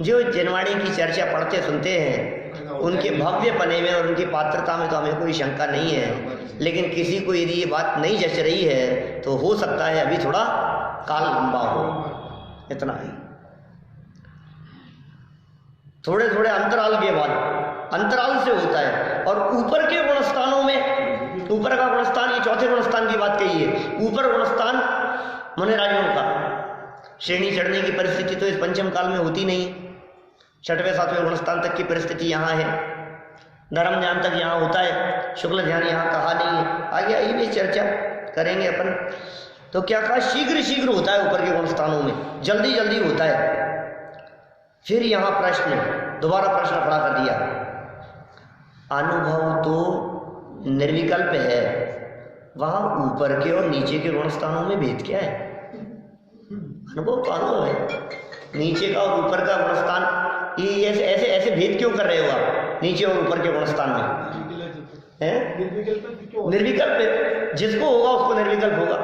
जो जनवाणी की चर्चा पढ़ते सुनते हैं, उनके भव्य पने में और उनकी पात्रता में तो हमें कोई शंका नहीं है, लेकिन किसी को यदि ये बात नहीं जच रही है तो हो सकता है अभी थोड़ा काल लंबा हो, इतना ही। थोड़े थोड़े अंतराल के बाद, अंतराल से होता है। और ऊपर के गुणस्थानों में, ऊपर का गुणस्थान, ये चौथे गुणस्थान की बात कही है। ऊपर गुणस्थान मुनिराजों का, श्रेणी चढ़ने की परिस्थिति तो इस पंचम काल में होती नहीं। छठवें सातवें गुणस्थान तक की परिस्थिति यहाँ है, धर्म ध्यान तक यहाँ होता है, शुक्ल ध्यान यहाँ कहा नहीं है। आगे आई भी चर्चा करेंगे अपन। तो क्या कहा? शीघ्र शीघ्र होता है ऊपर के गुणस्थानों में, जल्दी जल्दी होता है। फिर यहाँ प्रश्न, दोबारा प्रश्न खड़ा कर दिया। अनुभव तो निर्विकल्प है, वहाँ ऊपर के और नीचे के गुणस्थानों में भेद क्या है? अनुभव तो अनुभव है, नीचे का और ऊपर का गुणस्थान ये ऐसे ऐसे ऐसे भेद क्यों कर रहे हो आप नीचे और ऊपर के गुणस्थान में? निर्विकल्प है, जिसको होगा उसको निर्विकल्प होगा।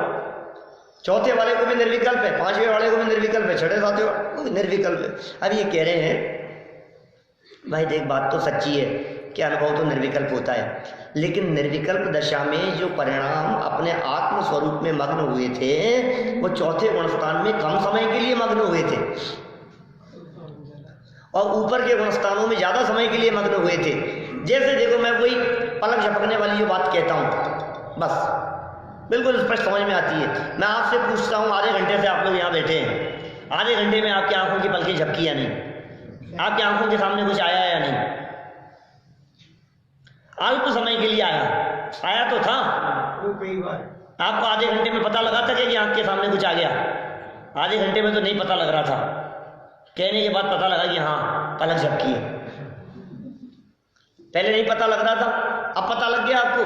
चौथे वाले को भी निर्विकल्प है, पांचवें वाले को भी निर्विकल्प है, छठे सातवें वाले को भी निर्विकल्प है। अब ये कह रहे हैं भाई देख, बात तो सच्ची है कि अनुभव तो निर्विकल्प होता है, लेकिन निर्विकल्प दशा में जो परिणाम अपने आत्म स्वरूप में मग्न हुए थे वो चौथे गुणस्थान में कम समय के लिए मग्न हुए थे, और ऊपर के गुणस्थानों में ज्यादा समय के लिए मग्न हुए थे। जैसे देखो, मैं वही पलक झपकने वाली जो बात कहता हूं, बस बिल्कुल स्पष्ट समझ में आती है। मैं आपसे पूछता हूं, आधे घंटे से आप लोग यहाँ बैठे हैं, आधे घंटे में आपकी आंखों की पलकें झपकी या नहीं? आपकी आंखों के सामने कुछ आया या नहीं? अल्प समय के लिए आया तो था। आपको आधे घंटे में पता लगा था कि आंख के सामने कुछ आ गया? आधे घंटे में तो नहीं पता लग रहा था, कहने के बाद पता लगा कि हाँ पलक झपकी है। पहले नहीं पता लग रहा था, अब पता लग गया आपको।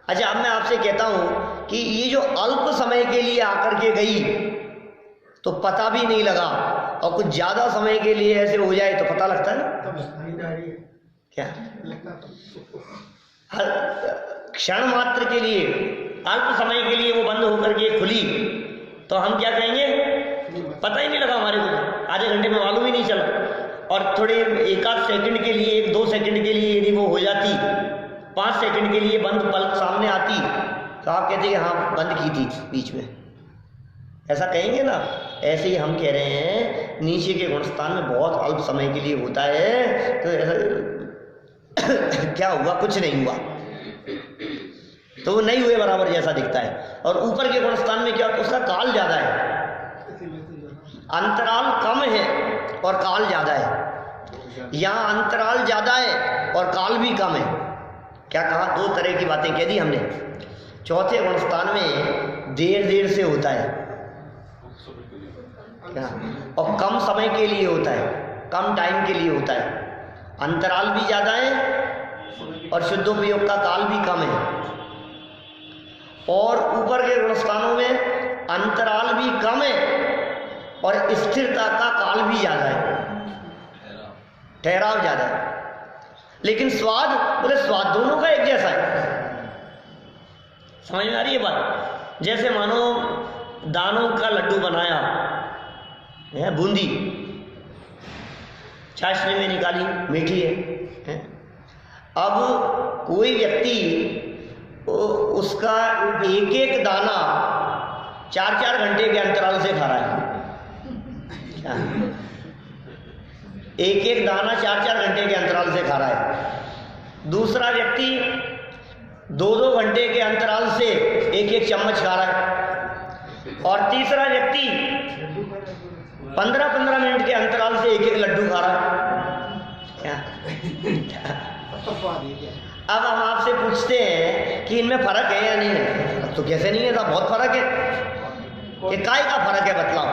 अच्छा, अब मैं आपसे कहता हूं कि ये जो अल्प समय के लिए आकर के गई तो पता भी नहीं लगा, और कुछ ज्यादा समय के लिए ऐसे हो जाए तो पता लगता है ना? क्या हर क्षण मात्र के लिए, अल्प समय के लिए वो बंद होकर के खुली तो हम क्या कहेंगे? पता ही नहीं लगा हमारे को, आधे घंटे में मालूम ही नहीं चला। और थोड़े एक आध सेकंड के लिए, 1-2 सेकंड के लिए यदि वो हो जाती, 5 सेकंड के लिए बंद पलक सामने आती तो आप कहते कि हाँ बंद की थी बीच में, ऐसा कहेंगे ना? ऐसे ही हम कह रहे हैं नीचे के गुणस्थान में बहुत अल्प समय के लिए होता है, तो ऐसा क्या हुआ? कुछ नहीं हुआ, तो वो नहीं हुए बराबर जैसा दिखता है। और ऊपर के गुणस्थान में क्या? उसका काल ज्यादा है, अंतराल कम है और काल ज्यादा है। यहाँ अंतराल ज्यादा है और काल भी कम है। क्या कहा? 2 तरह की बातें कह दी हमने। चौथे गुणस्थान में देर से होता है क्या, और कम समय के लिए होता है, कम टाइम के लिए होता है। अंतराल भी ज्यादा है और शुद्धोपयोग का काल भी कम है। और ऊपर के गुणस्थानों में अंतराल भी कम है और स्थिरता का काल भी ज्यादा है, ठहराव ज्यादा है। लेकिन स्वाद, बोले स्वाद दोनों का एक जैसा है। समझ में आ रही है बात? जैसे मानो दानों का लड्डू बनाया है, बूंदी चाशनी में निकाली, मीठी है। अब कोई व्यक्ति उसका एक एक दाना 4-4 घंटे के अंतराल से खा रहा है। एक एक दाना 4-4 घंटे के अंतराल से खा रहा है। दूसरा व्यक्ति 2-2 घंटे के अंतराल से एक एक चम्मच खा रहा है। और तीसरा व्यक्ति 15-15 मिनट के अंतराल से एक एक लड्डू खा रहा है। क्या अब हम आपसे पूछते हैं कि इनमें फर्क है या नहीं है? अब तो कैसे नहीं है, तो बहुत फर्क है। ये काय का फर्क है बतलाओ?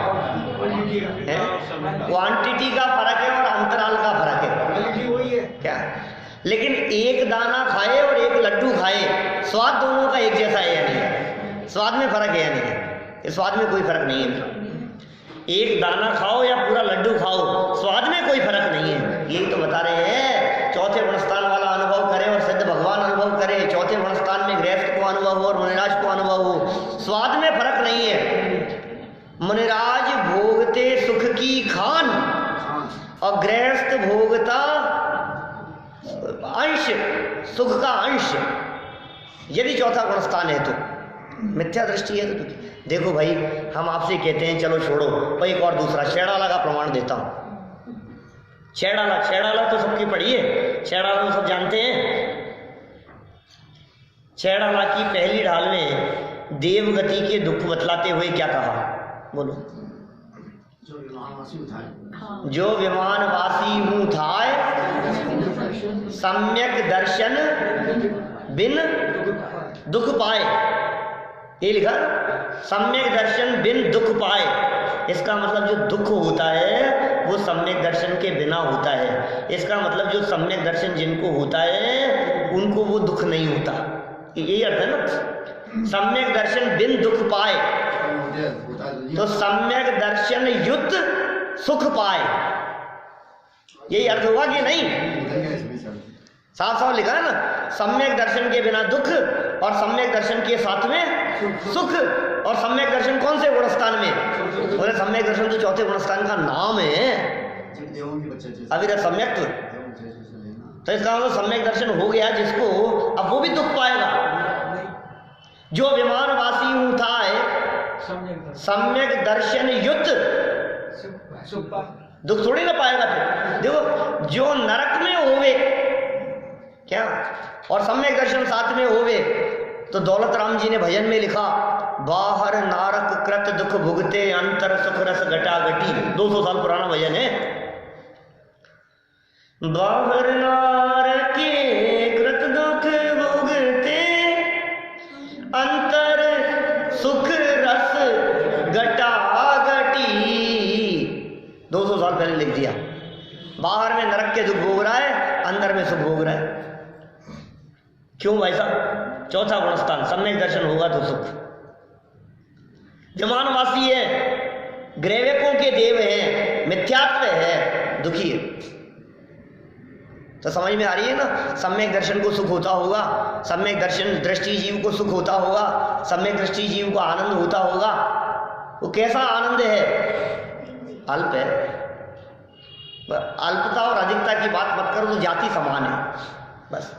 क्वांटिटी का फर्क है और अंतराल का फर्क है। क्या? लेकिन एक दाना खाए और एक लड्डू खाए, स्वाद दोनों का एक जैसा है या नहीं? स्वाद में फर्क है या नहीं है? स्वाद में कोई फर्क नहीं है। एक दाना खाओ या पूरा लड्डू खाओ, स्वाद में कोई फर्क नहीं है। यही तो बता रहे हैं, चौथे गुणस्थान वाला अनुभव करे और सिद्ध भगवान अनुभव करे, चौथे गुणस्थान में गृहस्थ को अनुभव हो और मुनिराज को अनुभव हो, स्वाद में फर्क नहीं है। मुनिराज भोगते सुख की खान और गृहस्थ भोगता अंश, सुख का अंश। यदि चौथा गुणस्थान है तो मिथ्या दृष्टि है। तो देखो भाई, हम आपसे कहते हैं चलो छोड़ो, भाई एक और दूसरा छेड़ाला का प्रमाण देता हूं। छेड़ाला तो सबकी पढ़ी है, छेड़ाला तो सब जानते हैं। छेड़ाला की पहली ढाल में देवगति के दुख बतलाते हुए क्या कहा, बोलो? जो विमानवासी हूँ थाय, सम्यक दर्शन बिन दुख पाए। ये लिखा, सम्यक दर्शन बिन दुख पाए। इसका मतलब जो दुख होता है वो सम्यक दर्शन के बिना होता है। इसका मतलब जो सम्यक दर्शन जिनको होता है उनको वो दुख नहीं होता। यही अर्थ है ना, सम्यक दर्शन बिन दुख पाए। तो सम्यक दर्शन युक्त सुख पाए, यही अर्थ हुआ कि नहीं? साफ साफ लिखा है ना, सम्यक दर्शन के बिना दुख और सम्यक दर्शन के साथ में सुख। और सम्यक दर्शन कौन से गुणस्थान में? बोले सम्यक दर्शन तो चौथे गुणस्थान का नाम है, अविरत सम्यक्त्व। तो इसका मतलब सम्यक दर्शन हो गया जिसको, अब वो भी दुख पाएगा। जो विमानवासी हूँ था सम्यक दर्शन युक्त दुख थोड़ी ना पाएगा। फिर देखो, जो नरक में होवे क्या और सम्यक दर्शन साथ में होवे, तो दौलत राम जी ने भजन में लिखा, बाहर नारक कृत दुख भुगते अंतर सुख रस घटा घटी। 200 साल पुराना भजन है। बाहर नारक कृत दुख भुगते अंतर सुख रस घटा घटी। 200 साल पहले लिख दिया। बाहर में नरक के दुख भोग रहा है, अंदर में सुख भोग रहा है। क्यों भाई साहब? चौथा गुणस्थान, सम्यक दर्शन होगा तो सुख। विमानवासी है, ग्रैवकों के देव हैं, मिथ्यात्व है, दुखी है। तो समझ में आ रही है ना, सम्यक दर्शन को सुख होता होगा, सम्यक दर्शन दृष्टि जीव को सुख होता होगा, सम्यक दृष्टि जीव को आनंद होता होगा। वो कैसा आनंद है? अल्प है। अल्पता और अधिकता की बात मत करो, तो जाति समान है बस।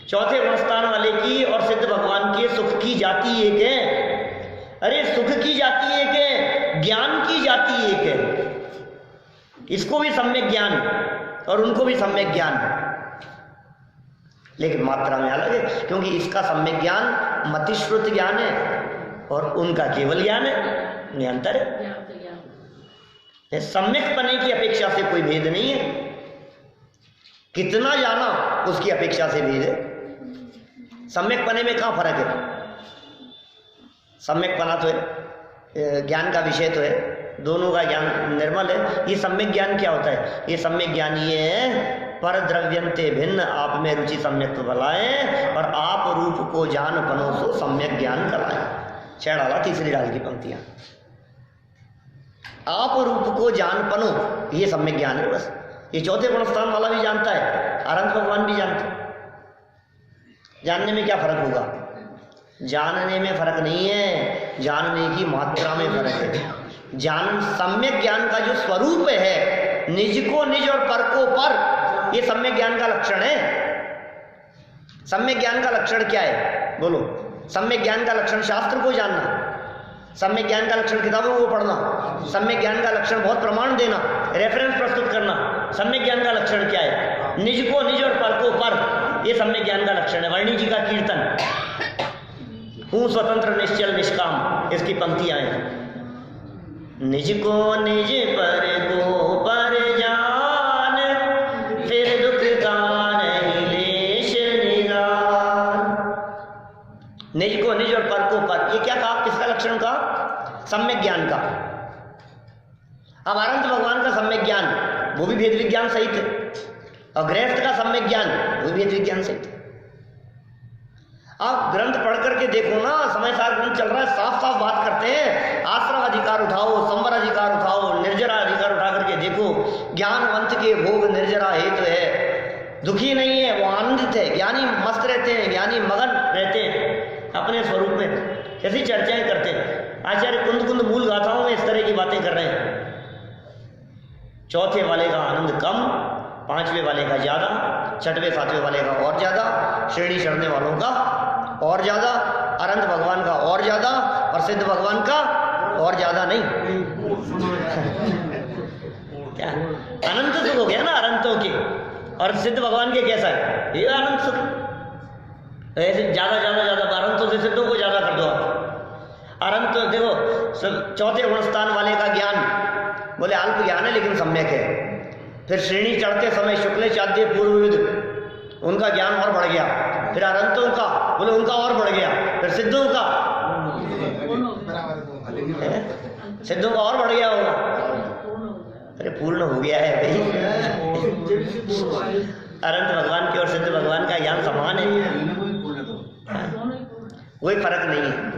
चौथे गुणस्थान वाले की और सिद्ध भगवान के सुख की जाति एक है। अरे सुख की जाति एक है, ज्ञान की जाति एक है। इसको भी सम्यक ज्ञान और उनको भी सम्यक ज्ञान, लेकिन मात्रा में अलग है। क्योंकि इसका सम्यक ज्ञान मतिश्रुत ज्ञान है और उनका केवल ज्ञान है। निरंतर है। सम्यक पने की अपेक्षा से कोई भेद नहीं है। कितना जाना उसकी अपेक्षा से भेद है। सम्यक पने में कहाँ फर्क है? सम्यक पना तो है, ज्ञान का विषय तो है, दोनों का ज्ञान निर्मल है। ये सम्यक ज्ञान क्या होता है? ये सम्यक ज्ञान ये है, पर द्रव्यंते भिन्न आप में रुचि सम्यक भलाए और आप रूप को जान पनो सो सम्यक ज्ञान कराए। 6 डाला, तीसरी डाल की पंक्तियां। आप रूप को जान पनो, ये सम्यक ज्ञान है बस। ये चौथे गुणस्थान वाला भी जानता है, अनंत भगवान भी जानते हैं। जानने में क्या फर्क होगा? जानने में फर्क नहीं है, जानने की मात्रा में फर्क है। ज्ञान, सम्यक ज्ञान का जो स्वरूप है, निज को निज और पर को पर, ये सम्यक ज्ञान का लक्षण है। सम्यक ज्ञान का लक्षण क्या है बोलो? सम्यक ज्ञान का लक्षण शास्त्र को जानना, सम्यक ज्ञान का लक्षण किताबों को पढ़ना, सम्यक ज्ञान का लक्षण बहुत प्रमाण देना, रेफरेंस प्रस्तुत करना। सम्यक ज्ञान का लक्षण क्या है? निज को निज और पर को पर, ये सम्यक ज्ञान का लक्षण है। वर्णी जी का कीर्तन, हूँ स्वतंत्र निश्चल निष्काम, इसकी पंक्तियां हैं। निज को निज पर को पर जान, फिर दुख का नहीं लेश निदान। निज को निज और पर को पर, ये क्या कहा, किसका लक्षण कहा? सम्यक ज्ञान का। अब अनंत भगवान का सम्यक ज्ञान वो भी भेद विज्ञान सहित है, और गृहस्थ का सम्यक ज्ञान वो भी भेद विज्ञान सहित है। आप ग्रंथ पढ़ करके देखो ना, समय सार ग्रंथ चल रहा है, साफ साफ बात करते हैं। आश्रम अधिकार उठाओ, संवर अधिकार उठाओ, निर्जरा अधिकार उठा करके देखो। ज्ञानवंत के भोग निर्जरा हेतु है, दुखी नहीं है, वो आनंदित है। ज्ञानी मस्त रहते हैं, ज्ञानी मगन रहते हैं अपने स्वरूप में। कैसी चर्चाएं करते हैं आचार्य, कुंद कुंद मूल गाथाओं में इस तरह की बातें कर रहे हैं। चौथे वाले का आनंद कम, पांचवें वाले का ज्यादा, छठवें सातवें वाले का और ज्यादा, श्रेणी चढ़ने वालों का और ज्यादा, अनंत भगवान का और ज्यादा, और सिद्ध भगवान का और ज्यादा नहीं। क्या अनंत सुख हो गया ना अनंतों के, और सिद्ध भगवान के कैसा है? ये अनंत सुख। ऐसे ज्यादा ज्यादा ज्यादा अनंतों से सिद्धों को ज्यादा कर दो आप। अनंत देखो, चौथे गुणस्थान वाले का ज्ञान बोले अल्प ज्ञान है लेकिन सम्यक है। फिर श्रेणी चढ़ते समय शुक्ल चाद्य पूर्वविद, उनका ज्ञान और बढ़ गया। फिर अनंतों का बोले उनका और बढ़ गया। फिर सिद्धों का, सिद्धों का और बढ़ गया होगा। अरे पूर्ण हो गया है भाई। अनंत भगवान की और सिद्ध भगवान का ज्ञान समान है, कोई फर्क नहीं है।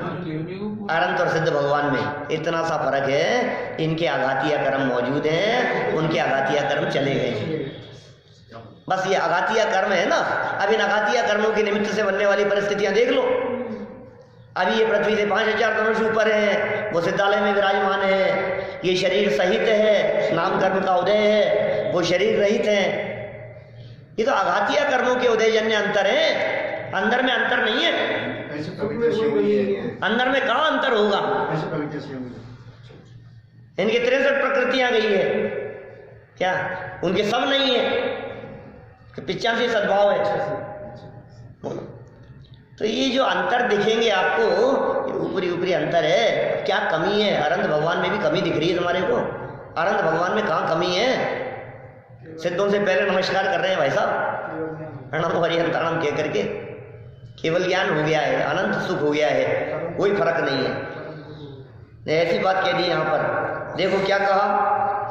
अनंत और सिद्ध भगवान में इतना सा फर्क है, इनके आघातीय कर्म मौजूद हैं, उनके आघातीय कर्म चले गए। बस ये आघातीय कर्म है ना। अब इन आघातीय कर्मों के निमित्त से बनने वाली परिस्थितियां देख लो। अभी ये पृथ्वी से 5000 धनुष ऊपर है, वो सिद्धालय में विराजमान है। ये शरीर सहित है, नाम कर्म का उदय है, वो शरीर रहित है। ये तो आघातीय कर्मों के उदयजन्य अंतर है, अंदर में अंतर नहीं है। अंदर में कहाँ अंतर होगा? इनकी 63 प्रकृतियां गई है क्या? उनके सब नहीं है, 85 सद्भाव है। तो ये जो अंतर दिखेंगे आपको, ऊपरी ऊपरी अंतर है। क्या कमी है? अनंत भगवान में भी कमी दिख रही है तुम्हारे को। अनंत भगवान में कहाँ कमी है? सिद्धों से पहले नमस्कार कर रहे हैं भाई साहब, प्रणम हरिहंताणम कह करके। केवल ज्ञान हो गया है, अनंत सुख हो गया है, कोई फर्क नहीं है। ऐसी बात कह दी यहाँ पर। देखो क्या कहा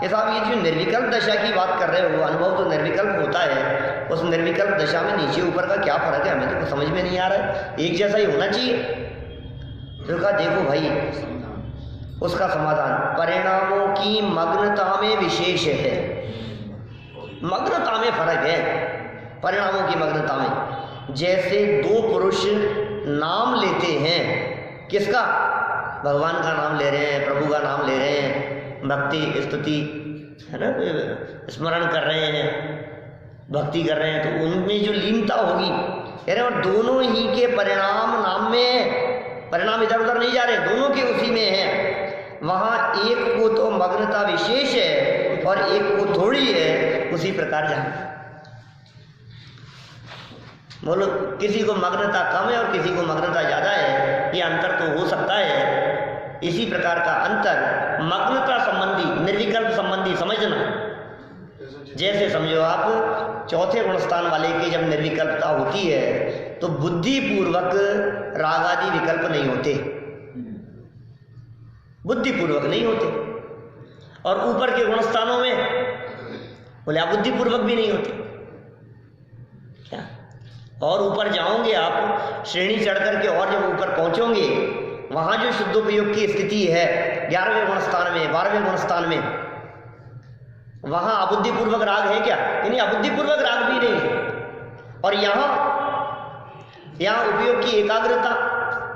कि साहब, ये जो निर्विकल्प दशा की बात कर रहे हो, अनुभव तो निर्विकल्प होता है, उस निर्विकल्प दशा में नीचे ऊपर का क्या फर्क है? हमें तो कुछ समझ में नहीं आ रहा है, एक जैसा ही होना चाहिए। तो कहा देखो भाई, उसका समाधान परिणामों की मग्नता में विशेष है। मग्नता में फर्क है, परिणामों की मग्नता में। जैसे दो पुरुष नाम लेते हैं, किसका? भगवान का नाम ले रहे हैं, प्रभु का नाम ले रहे हैं, भक्ति स्तुति है ना, स्मरण कर रहे हैं, भक्ति कर रहे हैं, तो उनमें जो लीनता होगी, कह रहे हैं, और दोनों ही के परिणाम नाम में, परिणाम इधर उधर नहीं जा रहे, दोनों के उसी में है। वहाँ एक को तो मग्नता विशेष है और एक को थोड़ी है। उसी प्रकार जहाँ बोलो किसी को मग्नता कम है और किसी को मग्नता ज़्यादा है, ये अंतर तो हो सकता है। इसी प्रकार का अंतर मग्नता संबंधी, निर्विकल्प संबंधी समझना। जैसे समझो आप, चौथे गुणस्थान वाले की जब निर्विकल्पता होती है तो बुद्धिपूर्वक राग आदि विकल्प नहीं होते, बुद्धिपूर्वक नहीं होते। और ऊपर के गुणस्थानों में बोले अबुद्धिपूर्वक भी नहीं होते। क्या? और ऊपर जाओगे आप, श्रेणी चढ़ करके और जब ऊपर पहुंचोगे, वहां जो शुद्धोपयोग की स्थिति है 11वें गुणस्थान में, 12वें गुणस्थान में, वहां अबुद्धिपूर्वक राग है क्या? यानी अबुद्धिपूर्वक राग भी नहीं है। और यहाँ उपयोग की एकाग्रता,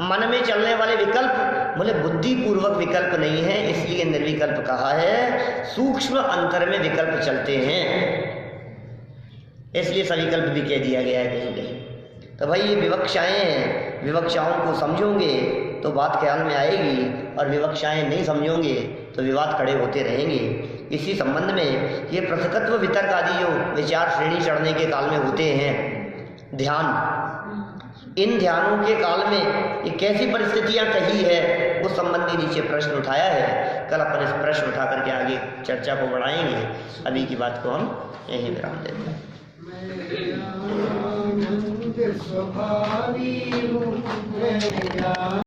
मन में चलने वाले विकल्प, बोले बुद्धिपूर्वक विकल्प नहीं है, इसलिए निर्विकल्प कहा है। सूक्ष्म अंतर में विकल्प चलते हैं, इसलिए सविकल्प भी कह दिया गया है कहीं कहीं। तो भाई ये विवक्षाएं हैं, विवक्षाओं को समझोगे तो बात ख्याल में आएगी, और विवक्षाएं नहीं समझोगे तो विवाद खड़े होते रहेंगे। इसी संबंध में ये पृथकत्व वितर्क आदि जो विचार श्रेणी चढ़ने के काल में होते हैं, ध्यान, इन ध्यानों के काल में ये कैसी परिस्थितियां कही है उस संबंधी नीचे प्रश्न उठाया है। कल अपन इस प्रश्न उठा करके आगे चर्चा को बढ़ाएंगे। अभी की बात को हम यहीं विराम देते हैं।